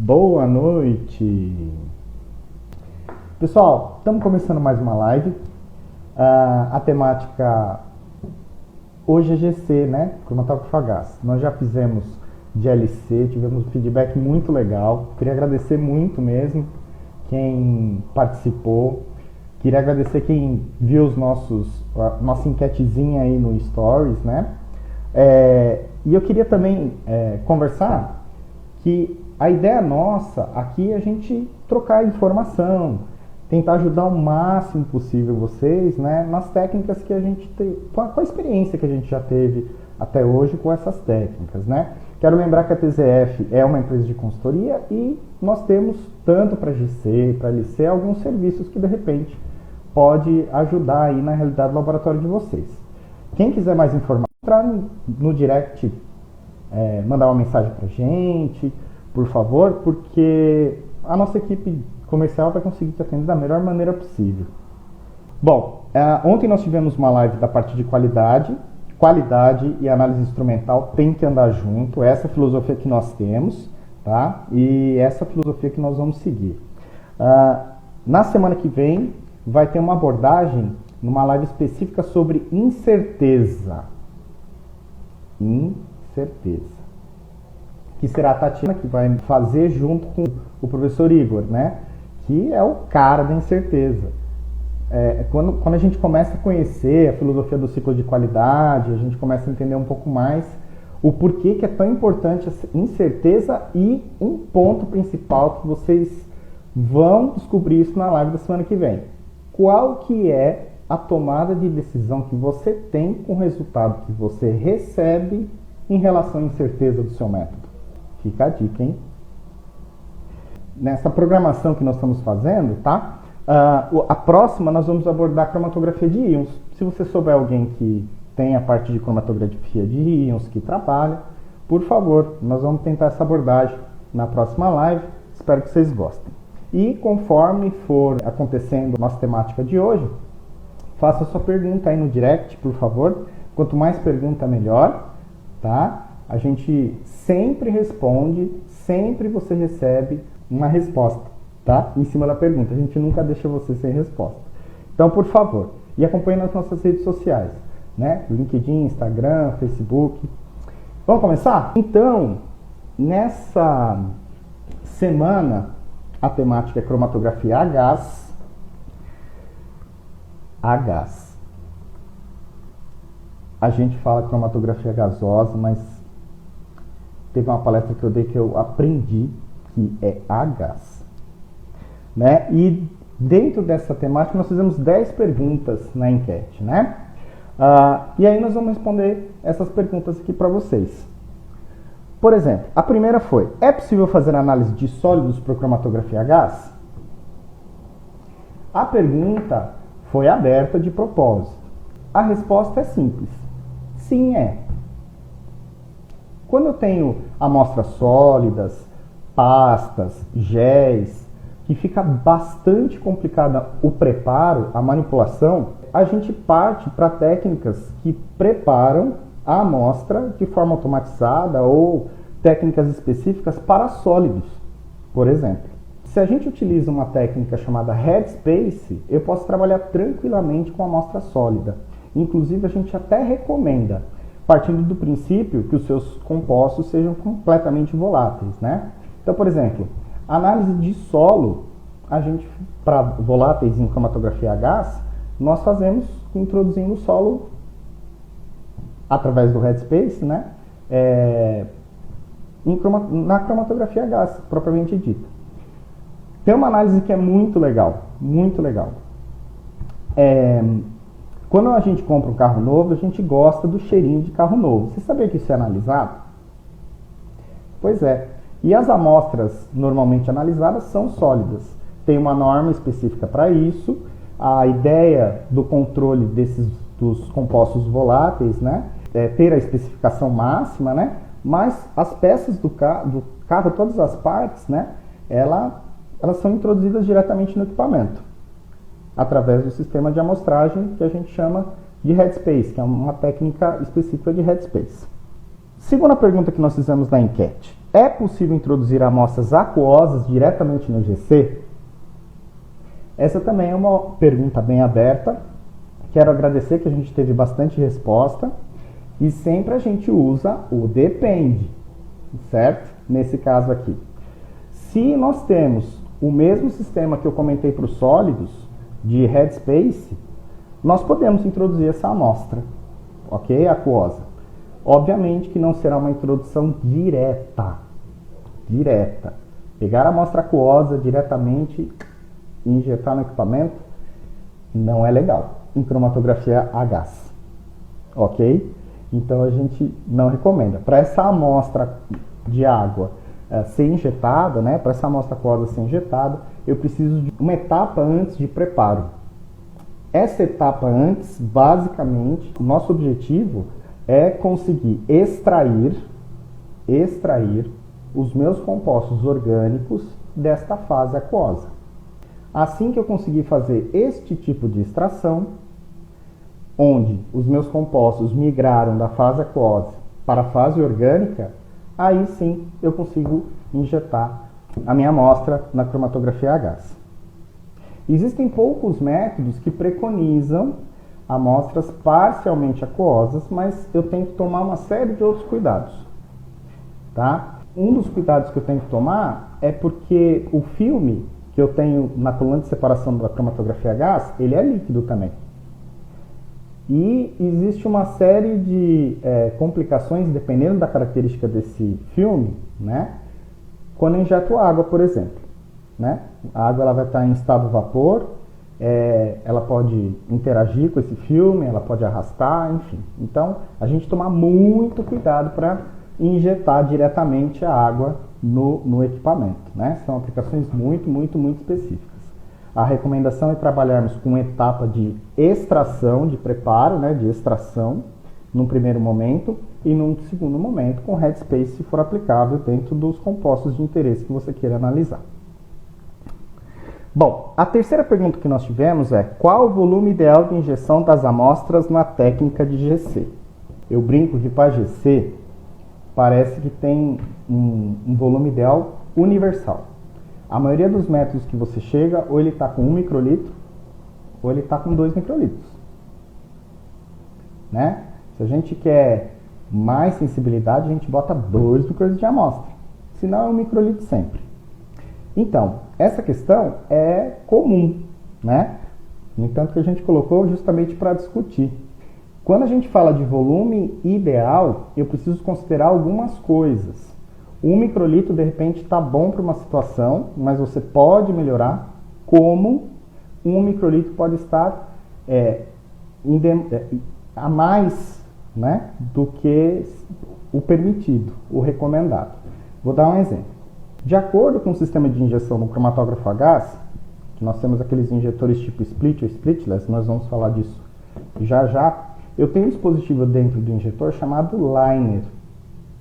Boa noite! Pessoal, estamos começando mais uma live. A temática hoje é GC, né? Cromatógrafo a gás. Nós já fizemos DLC, tivemos um feedback muito legal. Queria agradecer muito mesmo quem participou. Queria agradecer quem viu nossa enquetezinha aí no Stories, né? E eu queria também conversar que a ideia nossa aqui é a gente trocar informação, tentar ajudar o máximo possível vocês, né, nas técnicas que a gente tem, com a experiência que a gente já teve até hoje com essas técnicas, né. Quero lembrar que a TZF é uma empresa de consultoria e nós temos tanto para GC, para LC, alguns serviços que de repente pode ajudar aí na realidade do laboratório de vocês. Quem quiser mais informação, entrar no direct, mandar uma mensagem para a gente, por favor, porque a nossa equipe comercial vai conseguir te atender da melhor maneira possível. Bom, ontem nós tivemos uma live da parte de qualidade e análise instrumental tem que andar junto, essa é a filosofia que nós temos, tá? E essa é a filosofia que nós vamos seguir. Na semana que vem vai ter uma abordagem numa live específica sobre incerteza. Que será a Tatiana que vai fazer junto com o professor Igor, né? Que é o cara da incerteza. Quando a gente começa a conhecer a filosofia do ciclo de qualidade, a gente começa a entender um pouco mais o porquê que é tão importante a incerteza e um ponto principal que vocês vão descobrir isso na live da semana que vem. Qual que é a tomada de decisão que você tem com o resultado que você recebe em relação à incerteza do seu método? Fica a dica, hein? Nessa programação que nós estamos fazendo, tá? A próxima nós vamos abordar a cromatografia de íons. Se você souber alguém que tem a parte de cromatografia de íons, que trabalha, por favor, nós vamos tentar essa abordagem na próxima live. Espero que vocês gostem. E conforme for acontecendo a nossa temática de hoje, faça sua pergunta aí no direct, por favor. Quanto mais pergunta, melhor, tá? A gente sempre responde, sempre você recebe uma resposta, tá? Em cima da pergunta. A gente nunca deixa você sem resposta. Então, por favor, e acompanhe nas nossas redes sociais, né? LinkedIn, Instagram, Facebook. Vamos começar? Então, nessa semana, a temática é cromatografia a gás. A gás. A gente fala cromatografia gasosa, mas teve uma palestra que eu dei que eu aprendi que é a gás, né? E dentro dessa temática nós fizemos 10 perguntas na enquete, né? E aí nós vamos responder essas perguntas aqui para vocês. Por exemplo, a primeira foi: é possível fazer análise de sólidos para cromatografia a gás? A pergunta foi aberta de propósito. A resposta é simples. Sim, é. Quando eu tenho amostras sólidas, pastas, géis, que fica bastante complicada o preparo, a manipulação, a gente parte para técnicas que preparam a amostra de forma automatizada ou técnicas específicas para sólidos, por exemplo. Se a gente utiliza uma técnica chamada Headspace, eu posso trabalhar tranquilamente com amostra sólida. Inclusive, a gente até recomenda, partindo do princípio que os seus compostos sejam completamente voláteis, né? Então, por exemplo, análise de solo, a gente, para voláteis em cromatografia a gás, nós fazemos introduzindo o solo através do Headspace, né? Na cromatografia a gás, propriamente dita. Tem uma análise que é muito legal, muito legal. Quando a gente compra um carro novo, a gente gosta do cheirinho de carro novo. Você sabia que isso é analisado? Pois é. E as amostras normalmente analisadas são sólidas. Tem uma norma específica para isso. A ideia do controle dos compostos voláteis, né, é ter a especificação máxima, né, mas as peças do carro, todas as partes, né, elas são introduzidas diretamente no equipamento, através do sistema de amostragem que a gente chama de Headspace, que é uma técnica específica de Headspace. Segunda pergunta que nós fizemos na enquete. É possível introduzir amostras aquosas diretamente no GC? Essa também é uma pergunta bem aberta. Quero agradecer que a gente teve bastante resposta. E sempre a gente usa o depende, certo? Nesse caso aqui. Se nós temos o mesmo sistema que eu comentei para os sólidos, de headspace, nós podemos introduzir essa amostra, ok? Aquosa. Obviamente que não será uma introdução direta. Pegar a amostra aquosa diretamente e injetar no equipamento não é legal em cromatografia a gás, ok? Então a gente não recomenda. Para essa amostra de água ser injetada, né, para essa amostra aquosa ser injetada, eu preciso de uma etapa antes de preparo. Essa etapa antes, basicamente, o nosso objetivo é conseguir extrair os meus compostos orgânicos desta fase aquosa. Assim que eu conseguir fazer este tipo de extração, onde os meus compostos migraram da fase aquosa para a fase orgânica, aí sim eu consigo injetar a minha amostra na cromatografia a gás. Existem poucos métodos que preconizam amostras parcialmente aquosas, mas eu tenho que tomar uma série de outros cuidados, tá? Um dos cuidados que eu tenho que tomar é porque o filme que eu tenho na coluna de separação da cromatografia a gás, ele é líquido também. E existe uma série de complicações, dependendo da característica desse filme, né? Quando eu injeto água, por exemplo, né? A água ela vai estar em estado vapor, ela pode interagir com esse filme, ela pode arrastar, enfim. Então, a gente tomar muito cuidado para injetar diretamente a água no equipamento, né? São aplicações muito específicas. A recomendação é trabalharmos com etapa de extração, de preparo, né, de extração, num primeiro momento, e num segundo momento com headspace, se for aplicável, dentro dos compostos de interesse que você queira analisar. Bom, a terceira pergunta que nós tivemos é: qual o volume ideal de injeção das amostras na técnica de GC? Eu brinco que para GC parece que tem um volume ideal universal. A maioria dos métodos que você chega, ou ele está com 1 microlitro, ou ele está com 2 microlitros. Né? Se a gente quer mais sensibilidade, a gente bota 2 microlitros de amostra. Senão é 1 microlitro sempre. Então, essa questão é comum, né? No entanto, que a gente colocou justamente para discutir. Quando a gente fala de volume ideal, eu preciso considerar algumas coisas. 1 microlitro, de repente, está bom para uma situação, mas você pode melhorar, como 1 microlitro pode estar a mais, né, do que o permitido, o recomendado. Vou dar um exemplo. De acordo com o sistema de injeção no cromatógrafo a gás, que nós temos aqueles injetores tipo split ou splitless, nós vamos falar disso já, eu tenho um dispositivo dentro do injetor chamado liner,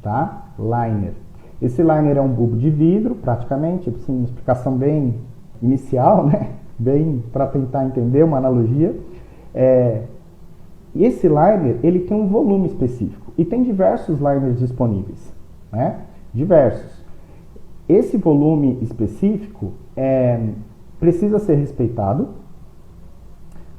tá? Liner. Esse liner é um bulbo de vidro, praticamente, uma explicação bem inicial, né? Bem para tentar entender uma analogia. E esse liner, ele tem um volume específico. E tem diversos liners disponíveis, né? Diversos. Esse volume específico precisa ser respeitado.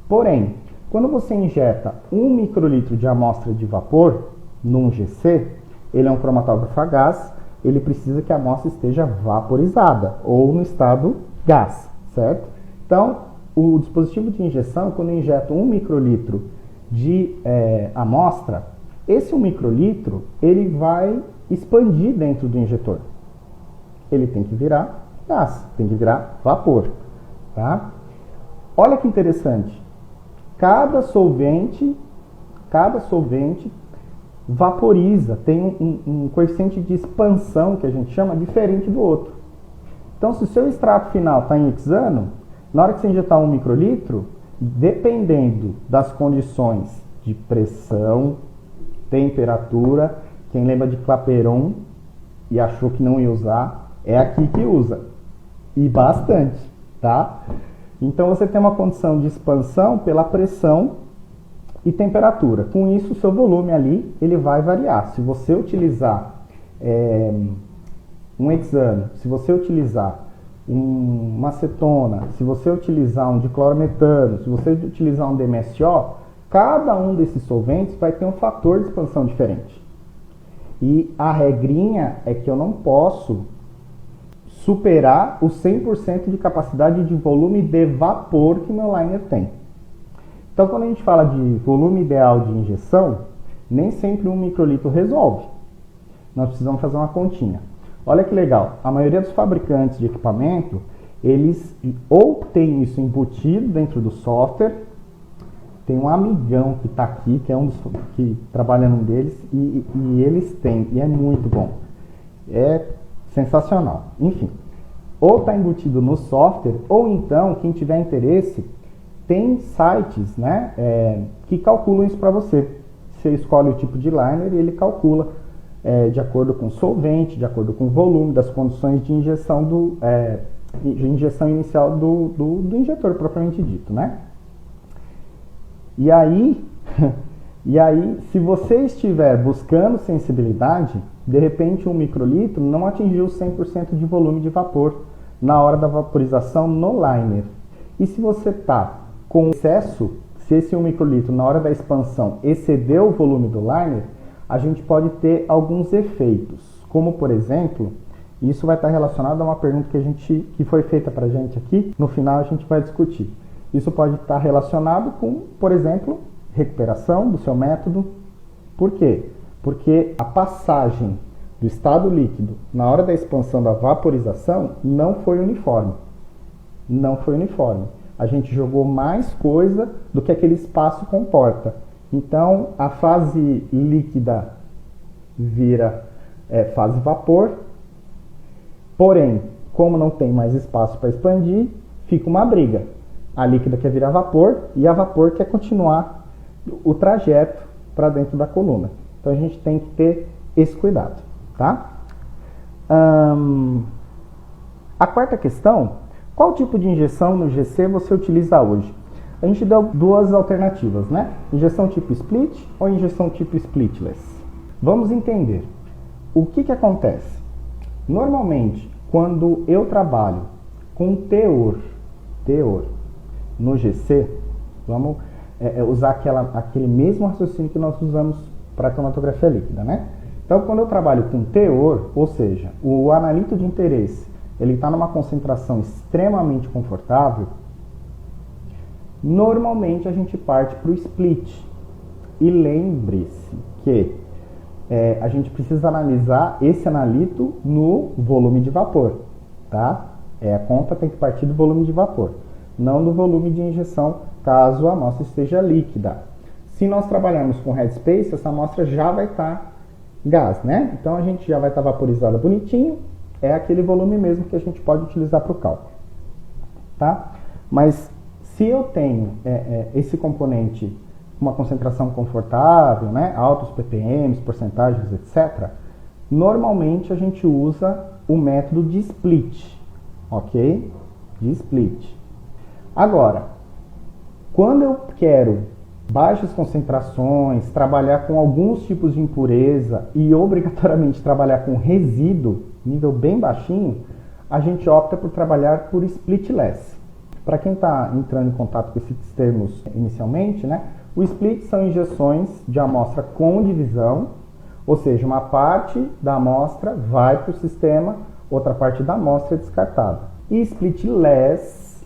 Porém, quando você injeta 1 microlitro de amostra de vapor num GC, ele é um cromatógrafo a gás, ele precisa que a amostra esteja vaporizada ou no estado gás, certo? Então, o dispositivo de injeção, quando eu injeto 1 microlitro de amostra, esse 1 microlitro ele vai expandir dentro do injetor. Ele tem que virar gás, tem que virar vapor, tá? Olha que interessante. Cada solvente vaporiza, tem um coeficiente de expansão, que a gente chama, diferente do outro. Então, se o seu extrato final está em hexano, na hora que você injetar 1 microlitro, dependendo das condições de pressão, temperatura, quem lembra de Clapeyron e achou que não ia usar, é aqui que usa. E bastante, tá? Então, você tem uma condição de expansão pela pressão e temperatura. Com isso, o seu volume ali ele vai variar. Se você utilizar um hexano, se você utilizar uma acetona, se você utilizar um diclorometano, se você utilizar um DMSO, cada um desses solventes vai ter um fator de expansão diferente. E a regrinha é que eu não posso superar os 100% de capacidade de volume de vapor que o meu liner tem. Então, quando a gente fala de volume ideal de injeção, nem sempre 1 microlitro resolve. Nós precisamos fazer uma continha. Olha que legal, a maioria dos fabricantes de equipamento, eles ou tem isso embutido dentro do software, tem um amigão que está aqui, que é um dos que trabalha num deles, e eles têm, e é muito bom. É sensacional. Enfim, ou está embutido no software, ou então, quem tiver interesse, tem sites, né, que calculam isso para você. Você escolhe o tipo de liner e ele calcula de acordo com o solvente, de acordo com o volume, das condições de injeção, de injeção inicial do injetor propriamente dito, né? E aí, se você estiver buscando sensibilidade, de repente 1 microlitro não atingiu 100% de volume de vapor na hora da vaporização no liner. E se você está com excesso, se esse 1 microlitro na hora da expansão excedeu o volume do liner, a gente pode ter alguns efeitos, como por exemplo, isso vai estar relacionado a uma pergunta que foi feita para a gente aqui, no final a gente vai discutir. Isso pode estar relacionado com, por exemplo, recuperação do seu método. Por quê? Porque a passagem do estado líquido na hora da expansão da vaporização não foi uniforme. Não foi uniforme. A gente jogou mais coisa do que aquele espaço comporta. Então, a fase líquida vira fase vapor, porém, como não tem mais espaço para expandir, fica uma briga. A líquida quer virar vapor e a vapor quer continuar o trajeto para dentro da coluna. Então, a gente tem que ter esse cuidado, tá? A quarta questão, qual tipo de injeção no GC você utiliza hoje? A gente deu duas alternativas, né? Injeção tipo split ou injeção tipo splitless. Vamos entender. O que acontece? Normalmente, quando eu trabalho com teor no GC, vamos usar aquele mesmo raciocínio que nós usamos para a cromatografia líquida, né? Então, quando eu trabalho com teor, ou seja, o analito de interesse, ele está numa concentração extremamente confortável, normalmente a gente parte para o split. E lembre-se que a gente precisa analisar esse analito no volume de vapor, tá? A conta tem que partir do volume de vapor, não do volume de injeção, caso a amostra esteja líquida. Se nós trabalharmos com headspace, essa amostra já vai estar gás, né? Então a gente já vai estar vaporizada bonitinho, é aquele volume mesmo que a gente pode utilizar para o cálculo, tá? Mas se eu tenho esse componente com uma concentração confortável, né, altos ppms, porcentagens, etc., normalmente a gente usa o método de split, ok? De split. Agora, quando eu quero baixas concentrações, trabalhar com alguns tipos de impureza e obrigatoriamente trabalhar com resíduo, nível bem baixinho, a gente opta por trabalhar por splitless. Para quem está entrando em contato com esses termos inicialmente, né, o split são injeções de amostra com divisão, ou seja, uma parte da amostra vai para o sistema, outra parte da amostra é descartada. E splitless,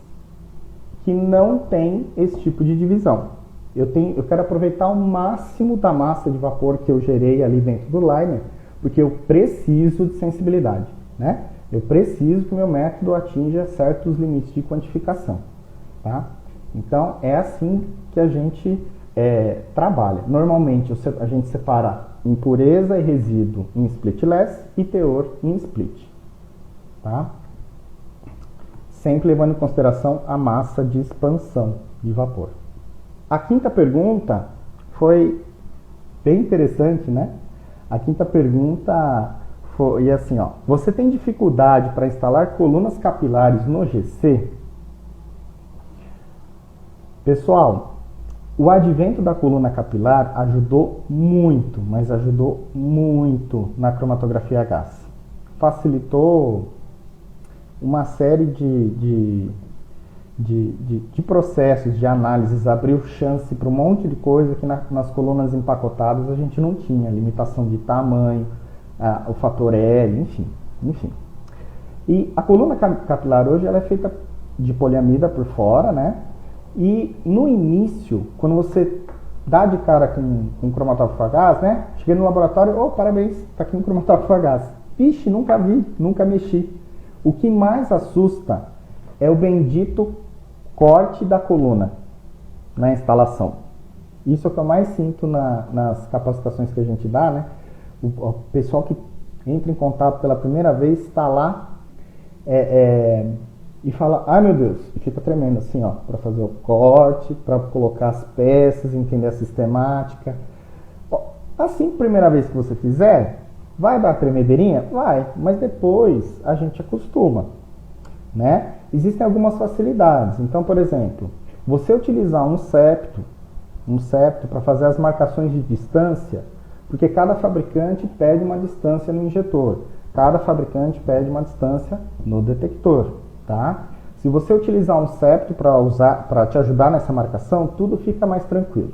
que não tem esse tipo de divisão. Eu quero aproveitar o máximo da massa de vapor que eu gerei ali dentro do liner, porque eu preciso de sensibilidade, né? Eu preciso que o meu método atinja certos limites de quantificação, tá? Então, é assim que a gente trabalha. Normalmente, a gente separa impureza e resíduo em splitless e teor em split, tá? Sempre levando em consideração a massa de expansão de vapor. A quinta pergunta foi bem interessante, né? A quinta pergunta foi assim, ó. Você tem dificuldade para instalar colunas capilares no GC? Pessoal, O advento da coluna capilar ajudou muito, mas ajudou muito na cromatografia a gás. Facilitou uma série de processos, de análises, abriu chance para um monte de coisa que nas colunas empacotadas a gente não tinha, limitação de tamanho, o fator L, enfim. E a coluna capilar hoje ela é feita de poliamida por fora, né? E no início, quando você dá de cara com cromatógrafo a gás, né? Cheguei no laboratório, parabéns, tá aqui um cromatógrafo a gás. Vixe, nunca vi, nunca mexi. O que mais assusta é o bendito corte da coluna na instalação. Isso é o que eu mais sinto nas capacitações que a gente dá, né? O pessoal que entra em contato pela primeira vez está lá e fala, ai meu Deus, e fica tremendo assim, ó, para fazer o corte, para colocar as peças, entender a sistemática. Assim, primeira vez que você fizer, vai dar tremedeirinha? Vai, mas depois a gente acostuma, né? Existem algumas facilidades. Então, por exemplo, você utilizar um septo para fazer as marcações de distância, porque cada fabricante pede uma distância no injetor, cada fabricante pede uma distância no detector, tá? Se você utilizar um septo para te ajudar nessa marcação, tudo fica mais tranquilo.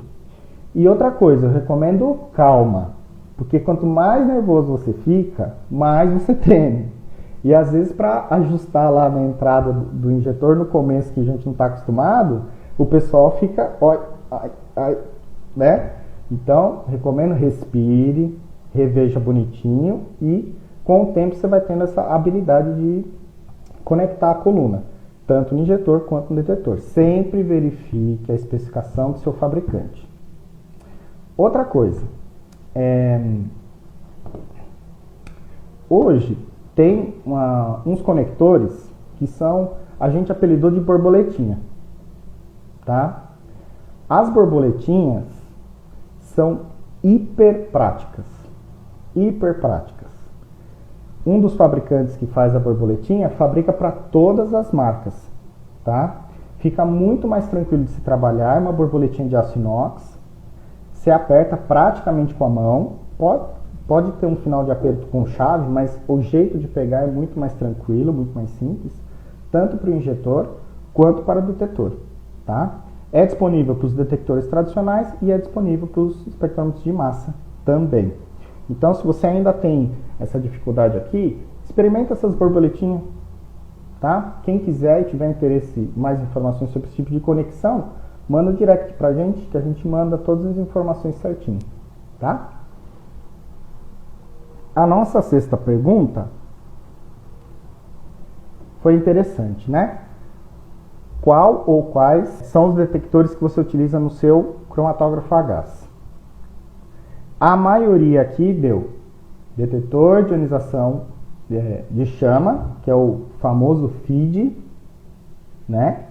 E outra coisa, eu recomendo calma, porque quanto mais nervoso você fica, mais você treme. E às vezes para ajustar lá na entrada do injetor no começo que a gente não está acostumado, o pessoal fica, né? Então, recomendo respire, reveja bonitinho e com o tempo você vai tendo essa habilidade de conectar a coluna, tanto no injetor quanto no detetor. Sempre verifique a especificação do seu fabricante. Outra coisa, hoje tem uns conectores que a gente apelidou de borboletinha, tá? As borboletinhas são hiper práticas. Um dos fabricantes que faz a borboletinha fabrica para todas as marcas, tá? Fica muito mais tranquilo de se trabalhar, é uma borboletinha de aço inox, se aperta praticamente com a mão, pode ter um final de aperto com chave, mas o jeito de pegar é muito mais tranquilo, muito mais simples, tanto para o injetor quanto para o detetor, tá? É disponível para os detectores tradicionais e é disponível para os espectrômetros de massa também. Então, se você ainda tem essa dificuldade aqui, experimenta essas borboletinhas, tá? Quem quiser e tiver interesse em mais informações sobre esse tipo de conexão, manda um direct pra gente, que a gente manda todas as informações certinho, tá? A nossa sexta pergunta foi interessante, né? Qual ou quais são os detectores que você utiliza no seu cromatógrafo a gás? A maioria aqui deu detetor de ionização de chama, que é o famoso FID, né?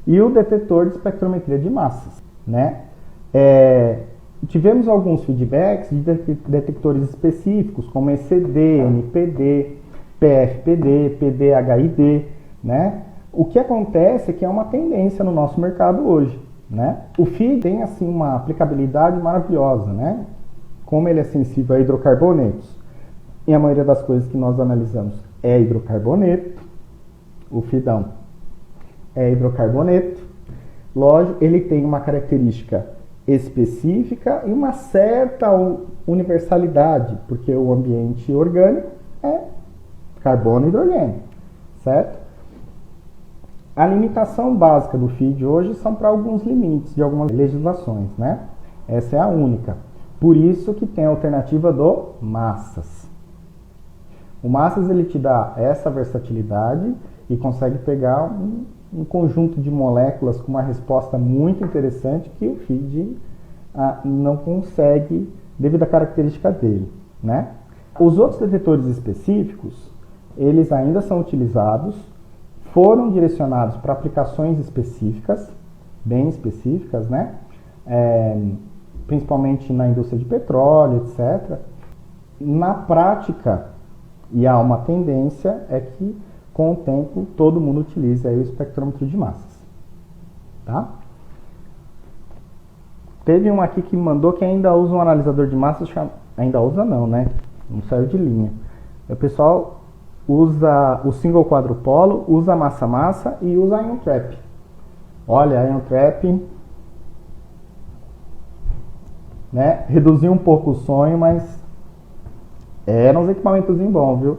E o detetor de espectrometria de massas, né? Tivemos alguns feedbacks de detectores específicos, como ECD, NPD, PFPD, PDHID, né? O que acontece é que é uma tendência no nosso mercado hoje, né? O FID tem, assim, uma aplicabilidade maravilhosa, né? Como ele é sensível a hidrocarbonetos, e a maioria das coisas que nós analisamos é hidrocarboneto, o FIDão é hidrocarboneto, lógico, ele tem uma característica específica e uma certa universalidade, porque o ambiente orgânico é carbono e hidrogênio, certo? A limitação básica do FID hoje são para alguns limites de algumas legislações, né? Essa é a única. Por isso que tem a alternativa do Massas. O Massas ele te dá essa versatilidade e consegue pegar um conjunto de moléculas com uma resposta muito interessante que o FID não consegue devido à característica dele, né? Os outros detetores específicos, eles ainda são utilizados, foram direcionados para aplicações específicas, bem específicas, né? Principalmente na indústria de petróleo, etc. Na prática, e há uma tendência, é que com o tempo todo mundo utiliza aí o espectrômetro de massas, tá? Teve um aqui que me mandou que ainda usa um analisador de massa, ainda usa não, né? Não saiu de linha. O pessoal usa o single quadrupolo, usa massa-massa e usa a Ion Trap. Olha, a Ion Trap, né? Reduziu um pouco o sonho, mas eram uns equipamentos bons, viu?